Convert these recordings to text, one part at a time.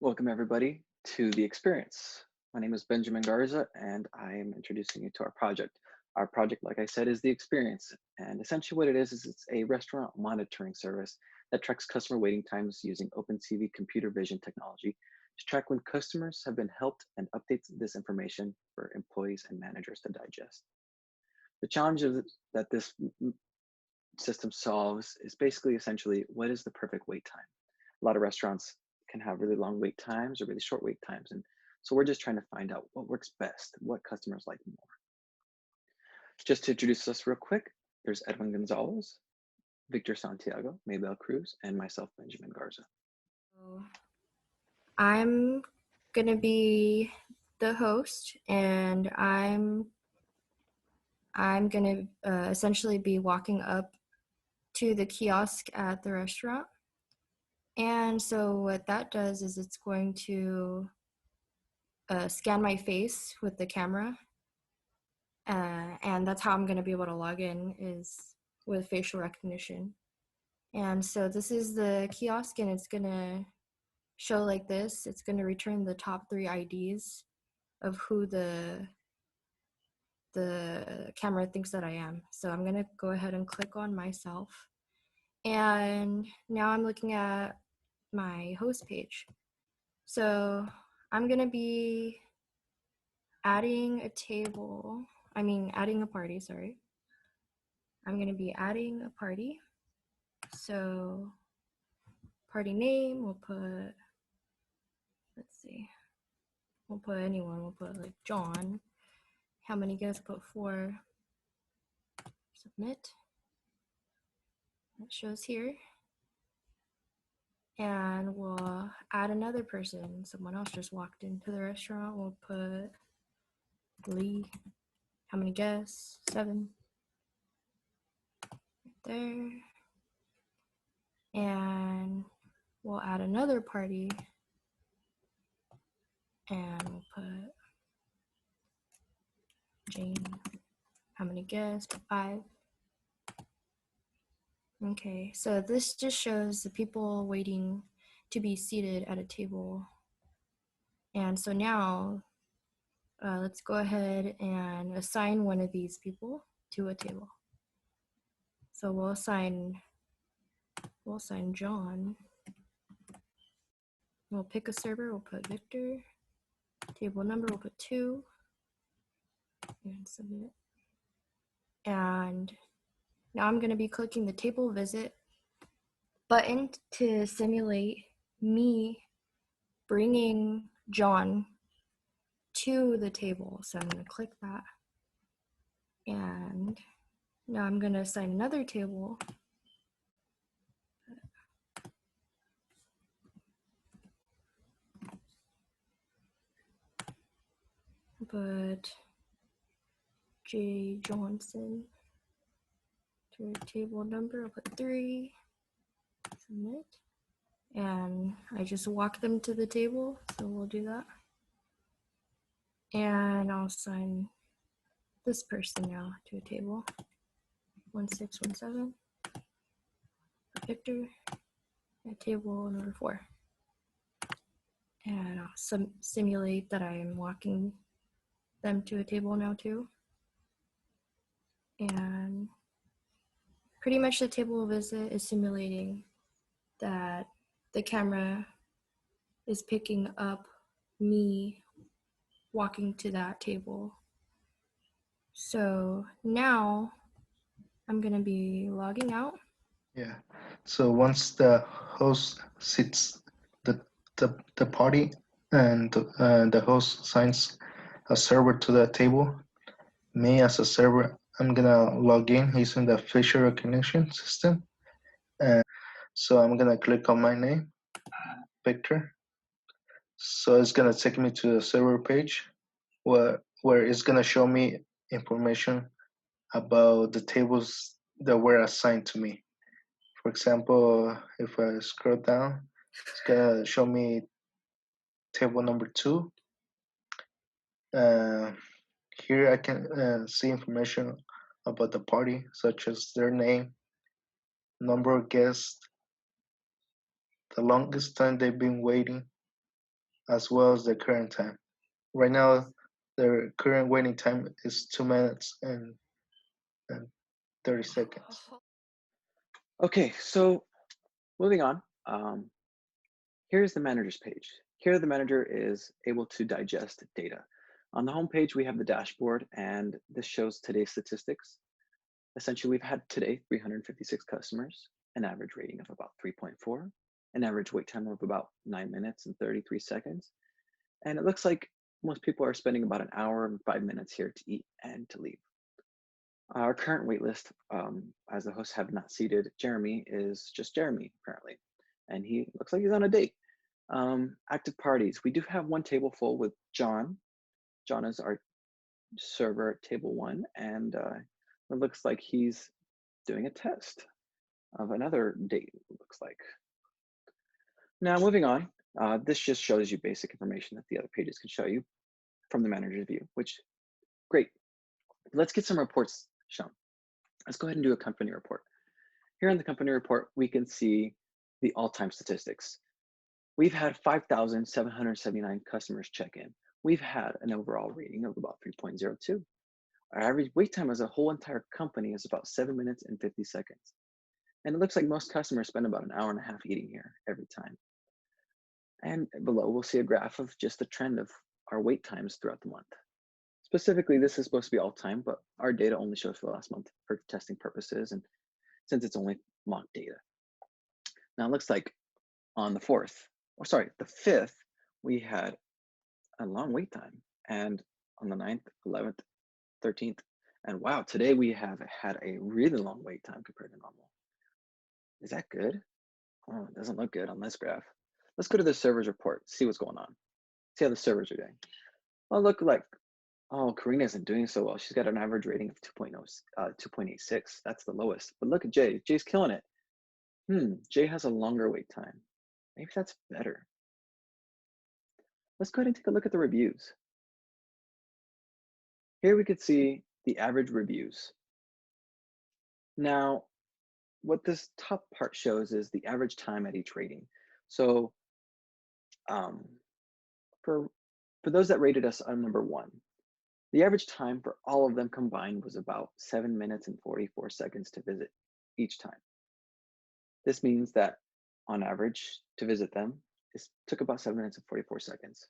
Welcome, everybody, to The Experience. My name is Benjamin Garza, and I am introducing you to our project. Our project, like I said, is The Experience. And essentially, what it is it's a restaurant monitoring service that tracks customer waiting times using OpenTV computer vision technology to track when customers have been helped and updates this information for employees and managers to digest. The challenge that this system solves is basically essentially what is the perfect wait time. A lot of restaurants can have really long wait times or really short wait times. And so we're just trying to find out what works best, what customers like more. Just to introduce us real quick, there's Edwin Gonzalez, Victor Santiago, Maybell Cruz, and myself, Benjamin Garza. So I'm gonna be the host, and I'm gonna essentially be walking up to the kiosk at the restaurant. And so what that does is it's going to scan my face with the camera, and that's how I'm gonna be able to log in is with facial recognition. And so this is the kiosk, and it's gonna show like this. It's gonna return the top 3 IDs of who the camera thinks that I am. So I'm gonna go ahead and click on myself. And now I'm looking at my host page. So I'm gonna be adding a party, sorry. I'm gonna be adding a party. So party name, let's see, we'll put anyone, we'll put like John. How many guests? Put 4. Submit. That shows here. And we'll add another person. Someone else just walked into the restaurant. We'll put Lee. How many guests? 7. Right there. And we'll add another party. And we'll put Jane. How many guests? 5. Okay, so this just shows the people waiting to be seated at a table. And so now let's go ahead and assign one of these people to a table. So we'll assign John. We'll pick a server, we'll put Victor. Table number, we'll put 2. And submit. And now I'm gonna be clicking the table visit button to simulate me bringing John to the table. So I'm gonna click that. And now I'm gonna assign another table. Put J. Johnson to table number, I'll put 3, submit. And I just walk them to the table, so we'll do that. And I'll assign this person now to a table, 1617, Victor, at table number 4. And I'll simulate that I am walking them to a table now too. And pretty much the table visit is simulating that the camera is picking up me walking to that table. So now I'm gonna be logging out. Yeah. So once the host sits the party and the host assigns a server to the table, me as a server, I'm gonna log in using the facial recognition system. And so I'm gonna click on my name, Victor. So it's gonna take me to the server page where it's gonna show me information about the tables that were assigned to me. For example, if I scroll down, it's gonna show me table number 2. Here I can see information about the party, such as their name, number of guests, the longest time they've been waiting, as well as the current time. Right now, the current waiting time is 2 minutes and 30 seconds. Okay, so moving on. Here's the manager's page. Here, the manager is able to digest data. On the home page, we have the dashboard, and this shows today's statistics. Essentially, we've had today 356 customers, an average rating of about 3.4, an average wait time of about 9 minutes and 33 seconds. And it looks like most people are spending about an hour and 5 minutes here to eat and to leave. Our current wait list, as the hosts have not seated Jeremy, is just Jeremy currently. And he looks like he's on a date. Active parties. We do have one table full with John. John is our server at table one, and it looks like he's doing a test of another date, it looks like. Now, moving on, this just shows you basic information that the other pages can show you from the manager's view, which, great. Let's get some reports shown. Let's go ahead and do a company report. Here in the company report, we can see the all-time statistics. We've had 5,779 customers check in. We've had an overall rating of about 3.02. Our average wait time as a whole entire company is about 7 minutes and 50 seconds. And it looks like most customers spend about an hour and a half eating here every time. And below, we'll see a graph of just the trend of our wait times throughout the month. Specifically, this is supposed to be all time, but our data only shows for the last month for testing purposes, and since it's only mock data. Now it looks like on the 4th, or sorry, the 5th, we had a long wait time. And on the 9th, 11th, 13th, and wow, today we have had a really long wait time compared to normal. Is that good? Oh, it doesn't look good on this graph. Let's go to the servers report, see what's going on. See how the servers are doing. Well, look like, oh, Karina isn't doing so well. She's got an average rating of 2.86. That's the lowest. But look at Jay. Jay's killing it. Jay has a longer wait time. Maybe that's better. Let's go ahead and take a look at the reviews. Here we could see the average reviews. Now, what this top part shows is the average time at each rating. So for those that rated us on number 1, the average time for all of them combined was about 7 minutes and 44 seconds to visit each time. This means that on average to visit them, it took about 7 minutes and 44 seconds.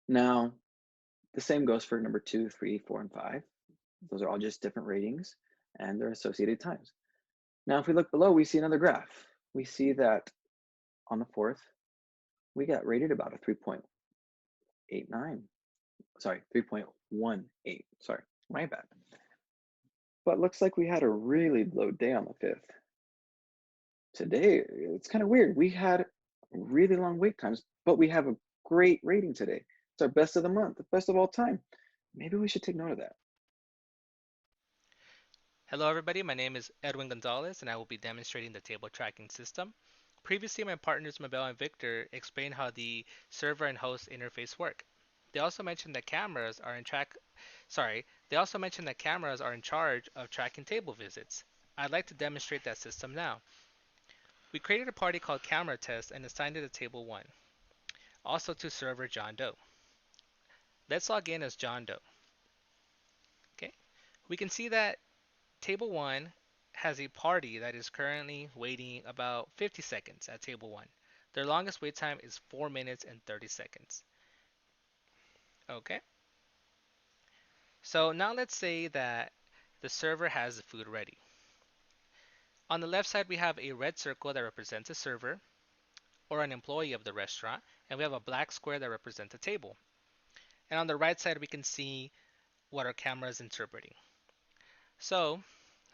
Now, the same goes for number 2, 3, 4, and 5. Those are all just different ratings and their associated times. Now, if we look below, we see another graph. We see that on the 4th, we got rated about a 3.89. Sorry, 3.18. Sorry, my bad. But looks like we had a really low day on the 5th. Today, it's kind of weird. We had really long wait times, but we have a great rating today. It's our best of the month, the best of all time. Maybe we should take note of that. Hello everybody, my name is Edwin Gonzalez and I will be demonstrating the table tracking system. Previously, my partners Mabel and Victor explained how the server and host interface work. They also mentioned that cameras are in charge of tracking table visits. I'd like to demonstrate that system now. We created a party called Camera Test and assigned it to table 1, also to server John Doe. Let's log in as John Doe. Okay, we can see that Table 1 has a party that is currently waiting about 50 seconds at Table 1. Their longest wait time is 4 minutes and 30 seconds. Okay, so now let's say that the server has the food ready. On the left side, we have a red circle that represents a server or an employee of the restaurant, and we have a black square that represents a table. And on the right side, we can see what our camera is interpreting. So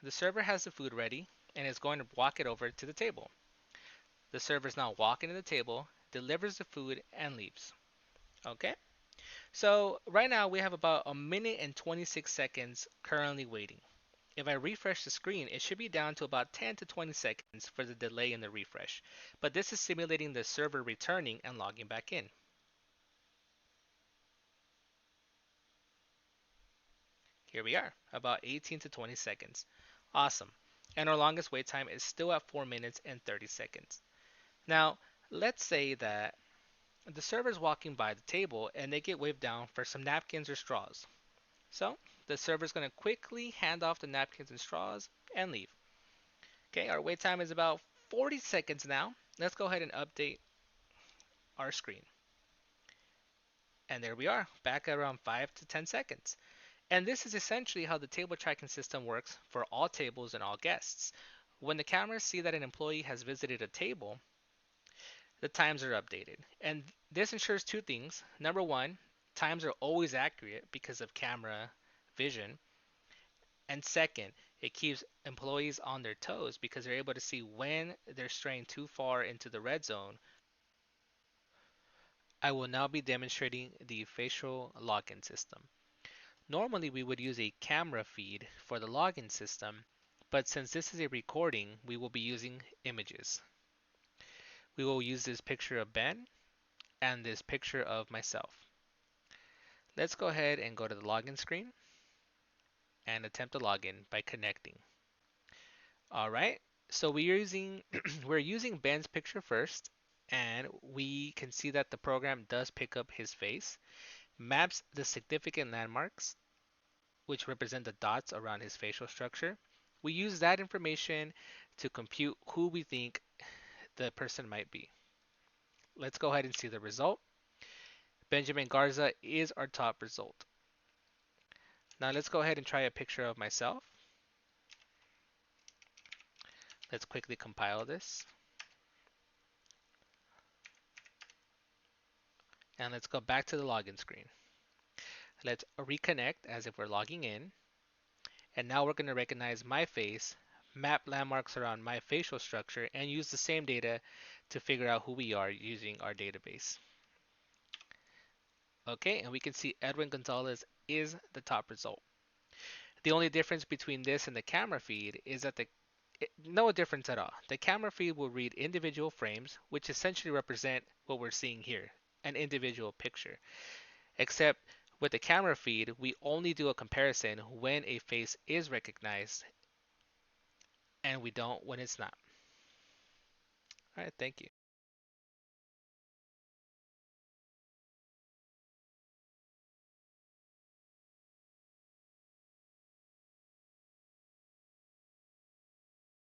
the server has the food ready and is going to walk it over to the table. The server is now walking to the table, delivers the food, and leaves. Okay? So right now we have about a minute and 26 seconds currently waiting. If I refresh the screen, it should be down to about 10 to 20 seconds for the delay in the refresh. But this is simulating the server returning and logging back in. Here we are, about 18 to 20 seconds. Awesome. And our longest wait time is still at 4 minutes and 30 seconds. Now, let's say that the server's walking by the table and they get waved down for some napkins or straws. So the server's going to quickly hand off the napkins and straws and leave. Okay, our wait time is about 40 seconds now. Let's go ahead and update our screen. And there we are, back at around 5 to 10 seconds. And this is essentially how the table tracking system works for all tables and all guests. When the cameras see that an employee has visited a table, the times are updated. And this ensures two things. Number one, times are always accurate because of camera vision. And second, it keeps employees on their toes because they're able to see when they're straying too far into the red zone. I will now be demonstrating the facial login system. Normally, we would use a camera feed for the login system, but since this is a recording, we will be using images. We will use this picture of Ben and this picture of myself. Let's go ahead and go to the login screen and attempt to log in by connecting. All right, so we're using Ben's picture first, and we can see that the program does pick up his face, maps the significant landmarks, which represent the dots around his facial structure. We use that information to compute who we think the person might be. Let's go ahead and see the result. Benjamin Garza is our top result. Now let's go ahead and try a picture of myself. Let's quickly compile this. And let's go back to the login screen. Let's reconnect as if we're logging in. And now we're going to recognize my face, map landmarks around my facial structure, and use the same data to figure out who we are using our database. Okay, and we can see Edwin Gonzalez is the top result. The only difference between this and the camera feed is that no difference at all. The camera feed will read individual frames, which essentially represent what we're seeing here, an individual picture. Except with the camera feed, we only do a comparison when a face is recognized and we don't when it's not. All right, thank you.